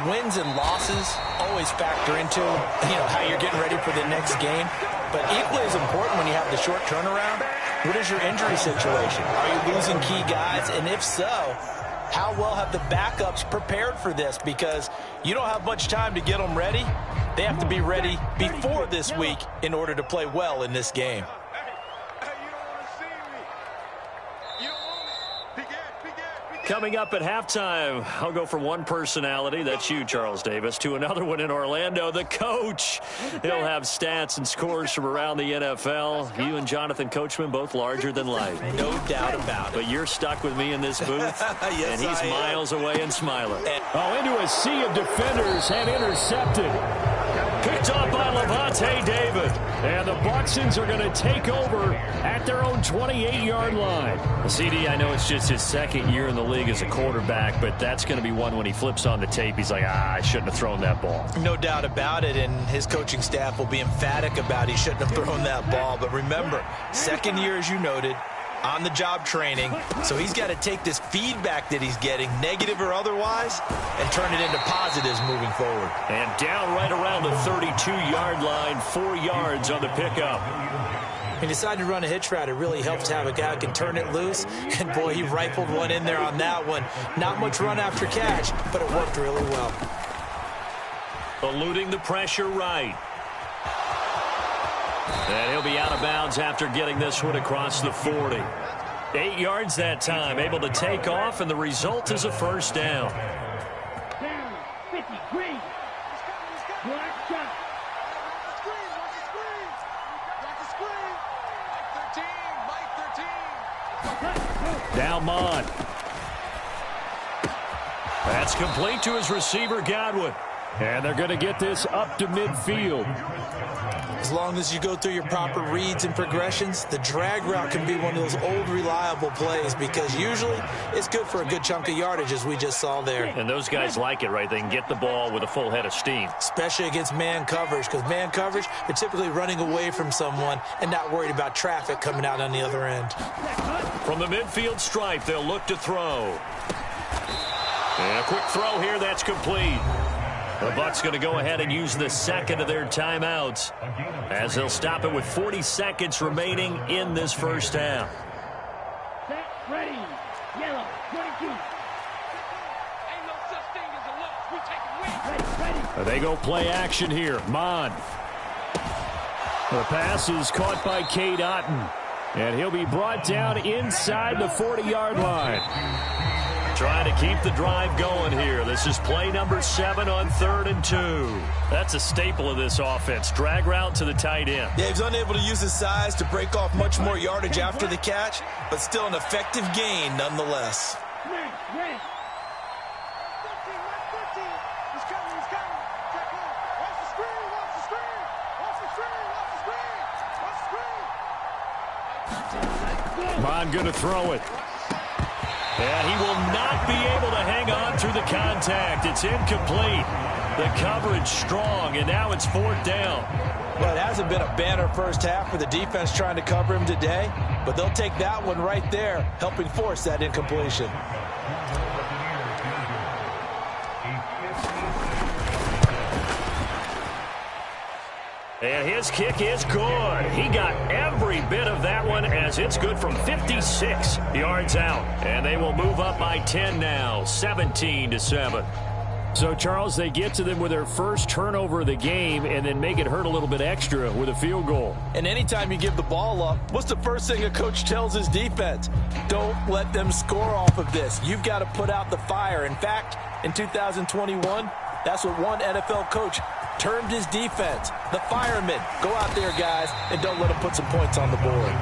wins and losses always factor into, how you're getting ready for the next game. But equally as important when you have the short turnaround, what is your injury situation? Are you losing key guys? And if so, how well have the backups prepared for this? Because you don't have much time to get them ready. They have to be ready before this week in order to play well in this game. Coming up at halftime, I'll go from one personality, that's you, Charles Davis, to another one in Orlando, the coach. He'll have stats and scores from around the NFL. You and Jonathan Coachman, both larger than life. No doubt about it. But you're stuck with me in this booth, yes, and he's miles away and smiling. Into a sea of defenders and intercepted. Picked up by Levante David. And the Buxons are going to take over at their own 28-yard line. CD, I know it's just his second year in the league as a quarterback, but that's going to be one when he flips on the tape. He's like, I shouldn't have thrown that ball. No doubt about it, and his coaching staff will be emphatic about he shouldn't have thrown that ball. But remember, second year, as you noted, on-the-job training, so he's got to take this feedback that he's getting, negative or otherwise, and turn it into positives moving forward. And down right around the 32-yard line, 4 yards on the pickup. He decided to run a hitch route. It really helps to have a guy who can turn it loose, and boy, he rifled one in there on that one. Not much run after catch, but it worked really well. Eluding the pressure right. And he'll be out of bounds after getting this one across the 40. 8 yards that time, able to take off, and the result is a first down. Down, 50, green. Black shot. Now Mond. That's complete to his receiver, Godwin. And they're going to get this up to midfield. As long as you go through your proper reads and progressions, the drag route can be one of those old reliable plays because usually it's good for a good chunk of yardage, as we just saw there. And those guys like it, right? They can get the ball with a full head of steam. Especially against man coverage, because man coverage, they're typically running away from someone and not worried about traffic coming out on the other end. From the midfield stripe, they'll look to throw. And a quick throw here, that's complete. The Bucs going to go ahead and use the second of their timeouts as they'll stop it with 40 seconds remaining in this first half. Set, ready, yellow, 22. Ain't no such thing as a loss. We take a win. Ready. They go play action here. Mond. The pass is caught by Cade Otton. And he'll be brought down inside the 40-yard line. Trying to keep the drive going here. This is play number 7 on 3rd and 2. That's a staple of this offense. Drag route to the tight end. Yeah, he's unable to use his size to break off much more yardage after the catch, but still an effective gain nonetheless. Red. Mond going to throw it. And he will not be able to hang on through the contact. It's incomplete. The coverage strong, and now it's 4th down. Well, it hasn't been a banner first half for the defense trying to cover him today, but they'll take that one right there, helping force that incompletion. And his kick is good. He got every bit of that one as it's good from 56 yards out. And they will move up by 10 now, 17-7. So, Charles, they get to them with their first turnover of the game and then make it hurt a little bit extra with a field goal. And anytime you give the ball up, what's the first thing a coach tells his defense? Don't let them score off of this. You've got to put out the fire. In fact, in 2021, that's what one NFL coach termed his defense. The firemen. Go out there, guys, and don't let them put some points on the board.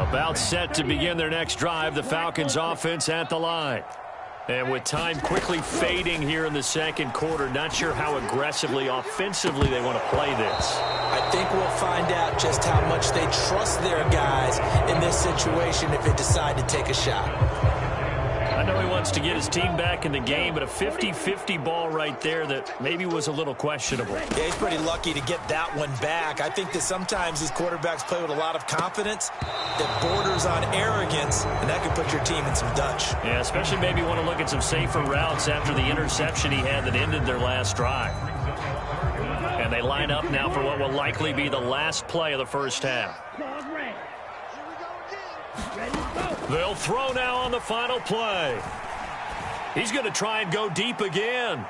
About set to begin their next drive, the Falcons offense at the line. And with time quickly fading here in the second quarter, not sure how aggressively, offensively they want to play this. I think we'll find out just how much they trust their guys in this situation if they decide to take a shot. chance to get his team back in the game, but a 50-50 ball right there that maybe was a little questionable. Yeah, he's pretty lucky to get that one back. I think that sometimes these quarterbacks play with a lot of confidence that borders on arrogance, and that can put your team in some Dutch. Yeah, especially maybe want to look at some safer routes after the interception he had that ended their last drive. And they line up now for what will likely be the last play of the first half. They'll throw now on the final play. He's going to try and go deep again.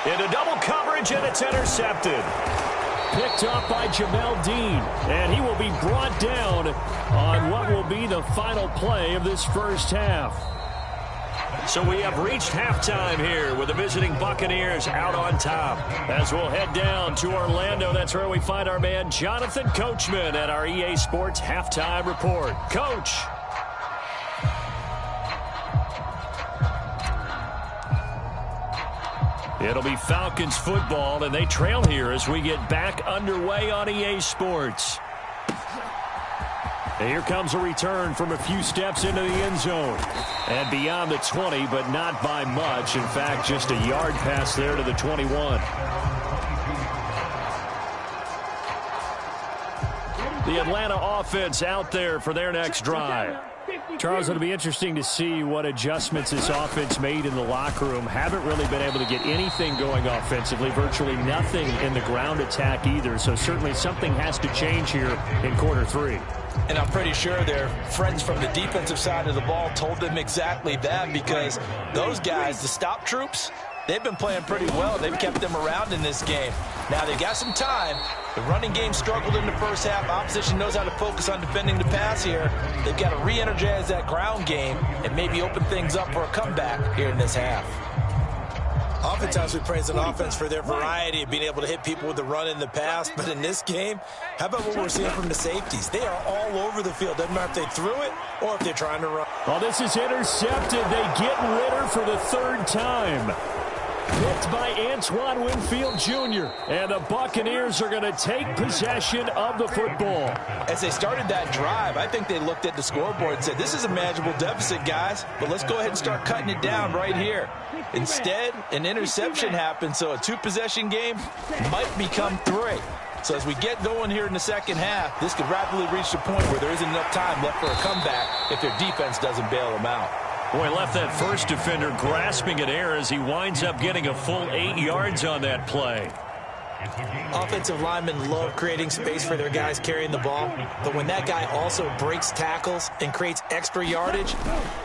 Into double coverage, and it's intercepted. Picked up by Jamel Dean, and he will be brought down on what will be the final play of this first half. So we have reached halftime here with the visiting Buccaneers out on top. As we'll head down to Orlando, that's where we find our man Jonathan Coachman at our EA Sports Halftime Report. Coach. It'll be Falcons football, and they trail here as we get back underway on EA Sports. And here comes a return from a few steps into the end zone. And beyond the 20, but not by much. In fact, just a yard pass there to the 21. The Atlanta offense out there for their next drive. Charles, it'll be interesting to see what adjustments this offense made in the locker room. Haven't really been able to get anything going offensively, virtually nothing in the ground attack either. So certainly something has to change here in quarter three. And I'm pretty sure their friends from the defensive side of the ball told them exactly that, because those guys, the stop troops, they've been playing pretty well. They've kept them around in this game. Now they've got some time. The running game struggled in the first half. Opposition knows how to focus on defending the pass here. They've got to re-energize that ground game and maybe open things up for a comeback here in this half. Oftentimes we praise an offense for their variety of being able to hit people with the run and the pass, but in this game, how about what we're seeing from the safeties? They are all over the field. Doesn't matter if they threw it or if they're trying to run. Oh, this is intercepted. They get Ritter for the third time. Picked by Antoine Winfield Jr. And the Buccaneers are going to take possession of the football. As they started that drive, I think they looked at the scoreboard and said, this is a manageable deficit, guys, but let's go ahead and start cutting it down right here. Instead, an interception happened, so a two-possession game might become three. So as we get going here in the second half, this could rapidly reach the point where there isn't enough time left for a comeback if their defense doesn't bail them out. Boy, left that first defender grasping at air as he winds up getting a full 8 yards on that play. Offensive linemen love creating space for their guys carrying the ball, but when that guy also breaks tackles and creates extra yardage,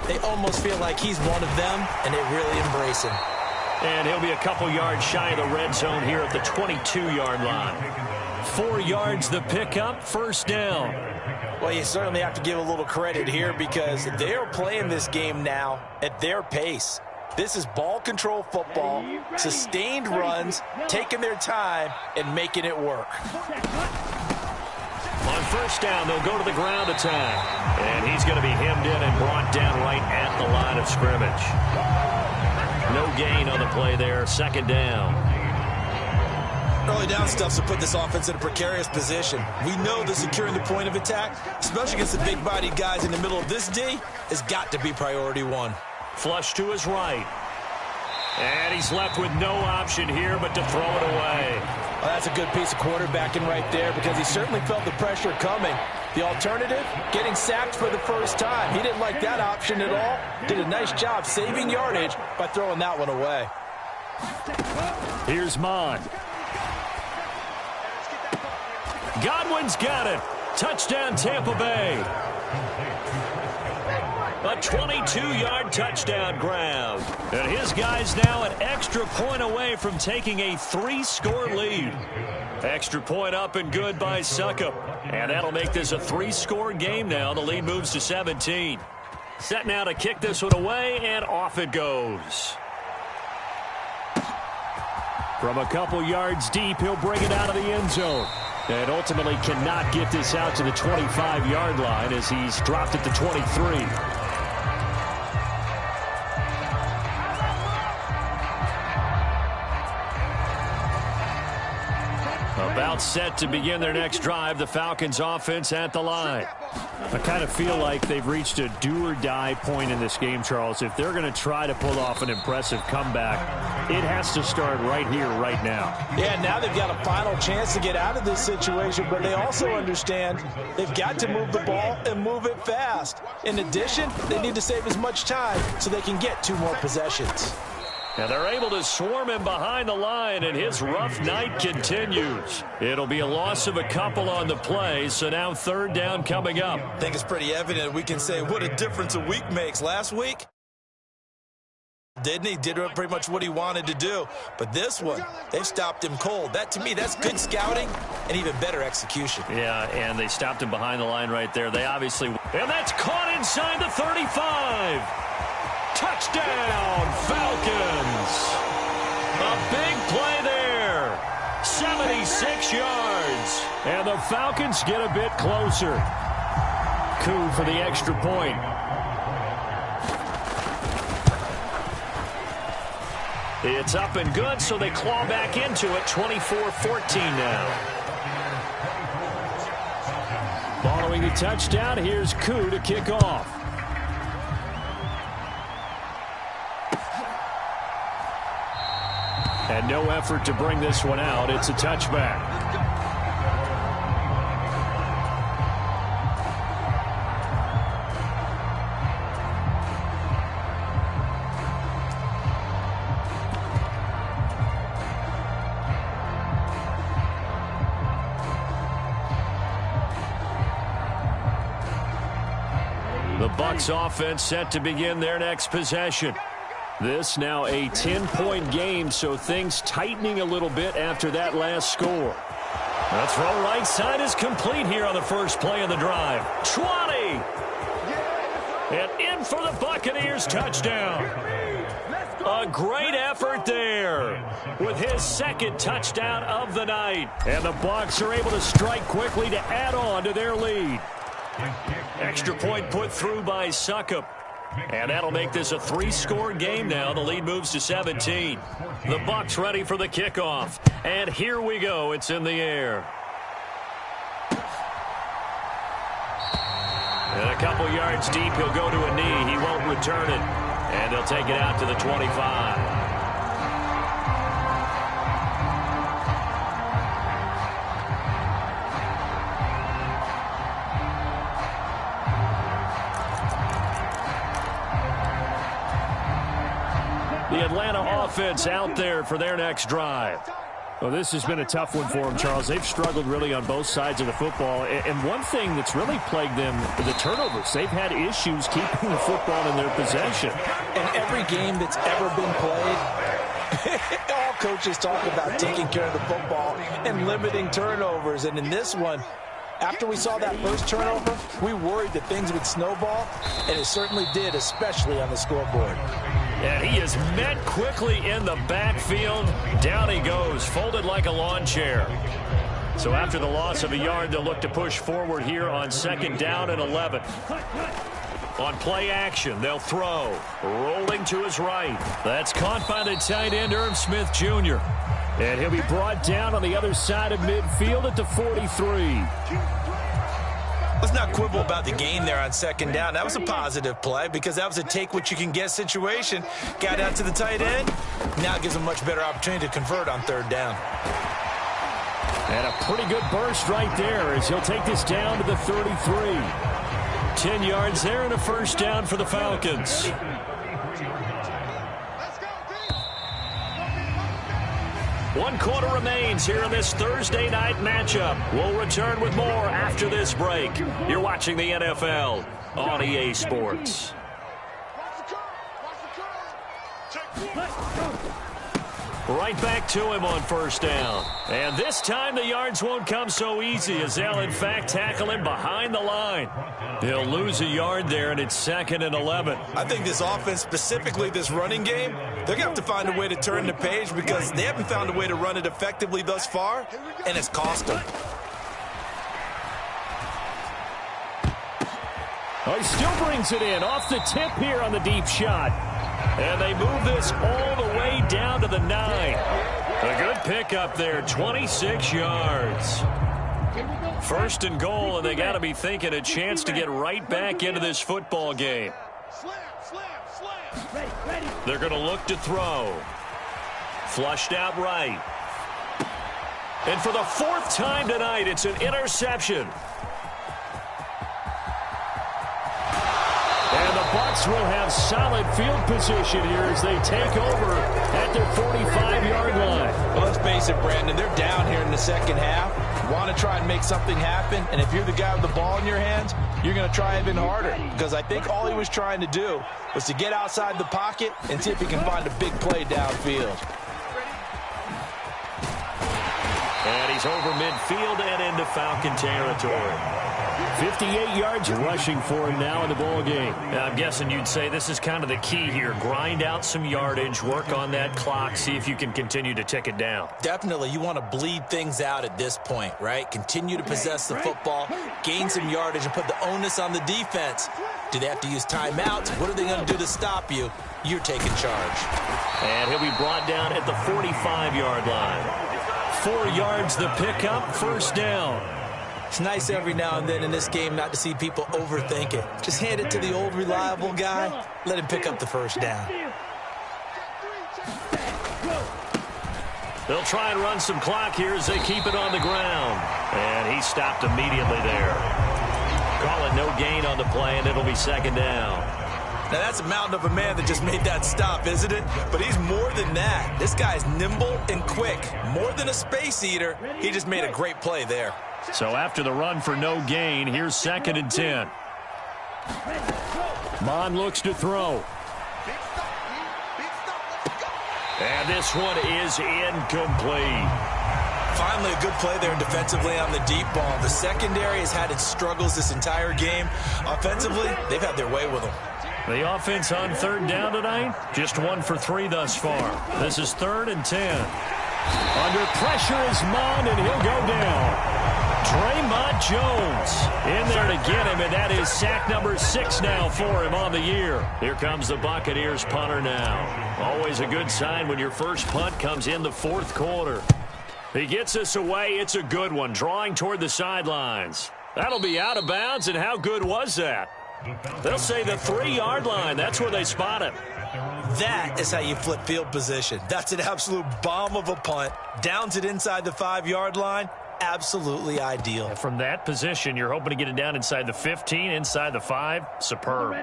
they almost feel like he's one of them, and they really embrace him. And he'll be a couple yards shy of the red zone here at the 22-yard line. 4 yards the pickup, first down. Well, you certainly have to give a little credit here because they are playing this game now at their pace. This is ball control football, sustained runs, taking their time, and making it work. On first down, they'll go to the ground attack. And he's going to be hemmed in and brought down right at the line of scrimmage. No gain on the play there, second down. Early down stuff to put this offense in a precarious position. We know that securing the point of attack, especially against the big-bodied guys in the middle of this D, has got to be priority one. Flush to his right. And he's left with no option here but to throw it away. Well, that's a good piece of quarterbacking right there because he certainly felt the pressure coming. The alternative, getting sacked for the first time. He didn't like that option at all. Did a nice job saving yardage by throwing that one away. Here's Mond. Godwin's got it. Touchdown, Tampa Bay. A 22-yard touchdown grab. And his guys now an extra point away from taking a 3-score lead. Extra point up and good by Succop. And that'll make this a 3-score game now. The lead moves to 17. Set now to kick this one away, and off it goes. From a couple yards deep, he'll bring it out of the end zone. And ultimately cannot get this out to the 25-yard line as he's dropped at the 23. About set to begin their next drive, the Falcons offense at the line. I kind of feel like they've reached a do-or-die point in this game, Charles. If they're going to try to pull off an impressive comeback, it has to start right here, right now. Yeah, now they've got a final chance to get out of this situation, but they also understand they've got to move the ball and move it fast. In addition, they need to save as much time so they can get 2 more possessions. And they're able to swarm him behind the line, and his rough night continues. It'll be a loss of a couple on the play, so now 3rd down coming up. I think it's pretty evident we can say what a difference a week makes. Last week, didn't he? Did pretty much what he wanted to do. But this one, they've stopped him cold. That, to me, that's good scouting and even better execution. Yeah, and they stopped him behind the line right there. They obviously... And that's caught inside the 35. Touchdown, Falcons. A big play there. 76 yards. And the Falcons get a bit closer. Coup for the extra point. It's up and good, so they claw back into it. 24-14 now. Following the touchdown, here's Coup to kick off. And no effort to bring this one out. It's a touchback. The Bucs offense set to begin their next possession. This now a 10-point game, so things tightening a little bit after that last score. The throw right side is complete here on the first play of the drive. 20! And in for the Buccaneers touchdown. A great effort there with his 2nd touchdown of the night. And the Bucs are able to strike quickly to add on to their lead. Extra point put through by Succop. And that'll make this a 3-score game now. The lead moves to 17. The Bucs ready for the kickoff. And here we go. It's in the air. And a couple yards deep, he'll go to a knee. He won't return it. And they'll take it out to the 25. The Atlanta offense out there for their next drive. Well, this has been a tough one for them, Charles. They've struggled really on both sides of the football. And one thing that's really plagued them, the turnovers. They've had issues keeping the football in their possession. In every game that's ever been played, all coaches talk about taking care of the football and limiting turnovers. And in this one, after we saw that first turnover, we worried that things would snowball, and it certainly did, especially on the scoreboard. And he is met quickly in the backfield. Down he goes, folded like a lawn chair. So after the loss of a yard, they'll look to push forward here on 2nd down and 11. On play action, they'll throw. Rolling to his right. That's caught by the tight end, Irv Smith Jr. And he'll be brought down on the other side of midfield at the 43. Let's not quibble about the gain there on 2nd down. That was a positive play because that was a take-what-you-can-get situation. Got out to the tight end. Now it gives them a much better opportunity to convert on 3rd down. And a pretty good burst right there as he'll take this down to the 33. 10 yards there and a 1st down for the Falcons. One quarter remains here in this Thursday night matchup. We'll return with more after this break. You're watching the NFL on EA Sports. Right back to him on 1st down. And this time the yards won't come so easy as they'll in fact tackle him behind the line. He'll lose a yard there, and it's 2nd and 11. I think this offense, specifically this running game, they're going to have to find a way to turn the page because they haven't found a way to run it effectively thus far, and it's cost them. Oh, he still brings it in off the tip here on the deep shot. And they move this all the way down to the 9. A good pickup there, 26 yards. First and goal, and they got to be thinking a chance to get right back into this football game. They're going to look to throw. Flushed out right. And for the fourth time tonight, it's an interception. And the Bucs will have solid field position here as they take over at their 45-yard line. Well, let's face it, Brandon, they're down here in the second half. Want to try and make something happen, and if you're the guy with the ball in your hands, you're going to try even harder, because I think all he was trying to do was to get outside the pocket and see if he can find a big play downfield. And he's over midfield and into Falcon territory. 58 yards rushing for him now in the ball game. I'm guessing you'd say this is kind of the key here. Grind out some yardage, work on that clock, see if you can continue to tick it down. Definitely, you want to bleed things out at this point, right? Continue to possess the football, gain some yardage, and put the onus on the defense. Do they have to use timeouts? What are they going to do to stop you? You're taking charge. And he'll be brought down at the 45-yard line. 4 yards the pickup, first down. It's nice every now and then in this game not to see people overthink it. Just hand it to the old reliable guy. Let him pick up the first down. They'll try and run some clock here as they keep it on the ground. And he stopped immediately there. Call it no gain on the play, and it'll be second down. Now, that's a mountain of a man that just made that stop, isn't it? But he's more than that. This guy's nimble and quick. More than a space eater. He just made a great play there. So after the run for no gain, here's second and 10. Mon looks to throw. And this one is incomplete. Finally a good play there defensively on the deep ball. The secondary has had its struggles this entire game. Offensively, they've had their way with them. The offense on third down tonight, just 1 for 3 thus far. This is 3rd and 10. Under pressure is Mon, and he'll go down. Draymond Jones in there to get him, and that is sack number 6 now for him on the year. Here comes the Buccaneers punter now. Always a good sign when your first punt comes in the 4th quarter. He gets us away. It's a good one, drawing toward the sidelines. That'll be out of bounds, and how good was that? They'll say the 3-yard line. That's where they spot him. That is how you flip field position. That's an absolute bomb of a punt. Downs it inside the 5-yard line. Absolutely ideal. And from that position, you're hoping to get it down inside the 15, inside the 5. Superb.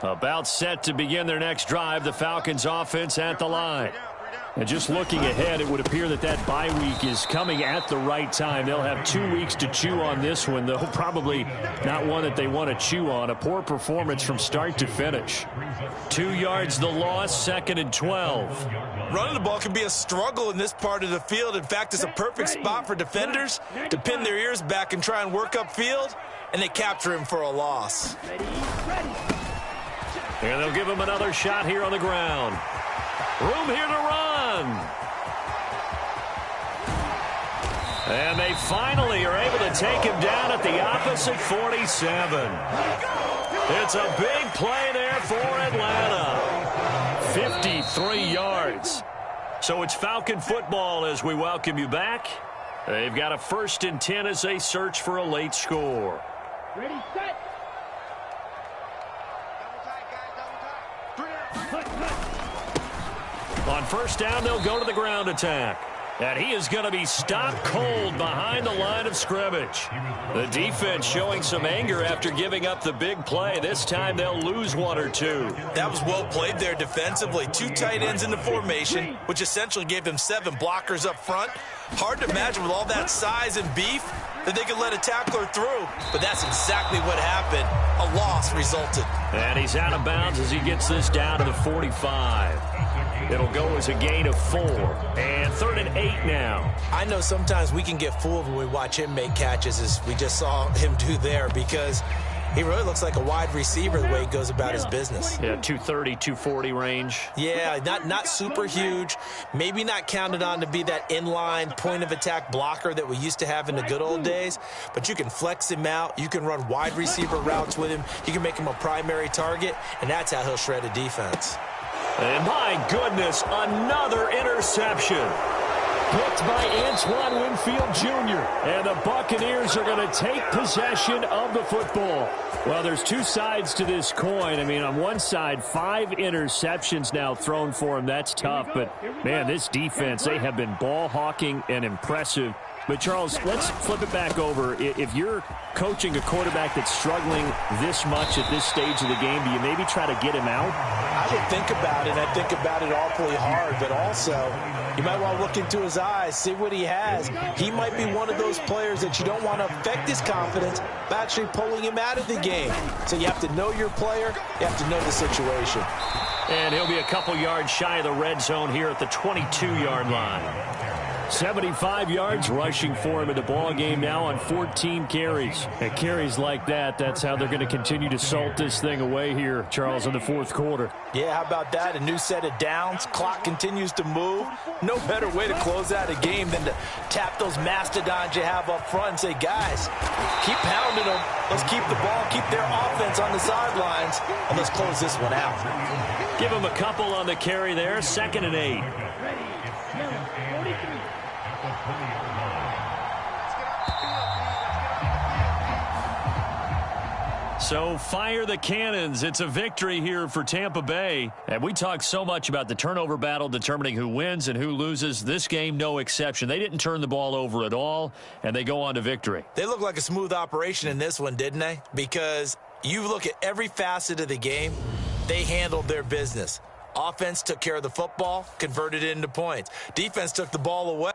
About set to begin their next drive. The Falcons offense at the line. And just looking ahead, it would appear that that bye week is coming at the right time. They'll have 2 weeks to chew on this one, though probably not one that they want to chew on. A poor performance from start to finish. 2 yards the loss, 2nd and 12. Running the ball can be a struggle in this part of the field. In fact, it's a perfect spot for defenders to pin their ears back and try and work upfield, and they capture him for a loss. And they'll give him another shot here on the ground. Room here to run. And they finally are able to take him down at the opposite 47. It's a big play there for Atlanta. 53 yards. So it's Falcon football as we welcome you back. They've got a 1st and 10 as they search for a late score. Ready, set. On first down, they'll go to the ground attack. And he is going to be stopped cold behind the line of scrimmage. The defense showing some anger after giving up the big play. This time they'll lose 1 or 2. That was well played there defensively. 2 tight ends in the formation, which essentially gave them 7 blockers up front. Hard to imagine with all that size and beef that they could let a tackler through. But that's exactly what happened. A loss resulted. And he's out of bounds as he gets this down to the 45. It'll go as a gain of 4. And 3rd and 8 now. I know sometimes we can get fooled when we watch him make catches, as we just saw him do there, because he really looks like a wide receiver the way he goes about his business. Yeah, 230, 240 range. Yeah, not super huge. Maybe not counted on to be that inline point-of-attack blocker that we used to have in the good old days. But you can flex him out. You can run wide receiver routes with him. You can make him a primary target, and that's how he'll shred a defense. And my goodness, another interception. picked by Antoine Winfield Jr. And the Buccaneers are going to take possession of the football. Well, there's two sides to this coin. I mean, on one side, 5 interceptions now thrown for him. That's tough. But, man, this defense, they have been ball hawking and impressive. But, Charles, let's flip it back over. If you're coaching a quarterback that's struggling this much at this stage of the game, do you maybe try to get him out? I would think about it. I think about it awfully hard. But also, you might want to look into his eyes, see what he has. He might be one of those players that you don't want to affect his confidence by actually pulling him out of the game. So you have to know your player. You have to know the situation. And he'll be a couple yards shy of the red zone here at the 22-yard line. 75 yards rushing for him in the ball game now on 14 carries. And carries like that, that's how they're going to continue to salt this thing away here, Charles, in the fourth quarter. Yeah, how about that? A new set of downs. Clock continues to move. No better way to close out a game than to tap those mastodons you have up front and say, guys, keep pounding them. Let's keep the ball, keep their offense on the sidelines, and let's close this one out. Give them a couple on the carry there. 2nd and 8. So fire the cannons. It's a victory here for Tampa Bay. And we talk so much about the turnover battle determining who wins and who loses. This game, no exception. They didn't turn the ball over at all, and they go on to victory. They look like a smooth operation in this one, didn't they? Because you look at every facet of the game, they handled their business. Offense took care of the football, converted it into points. Defense took the ball away.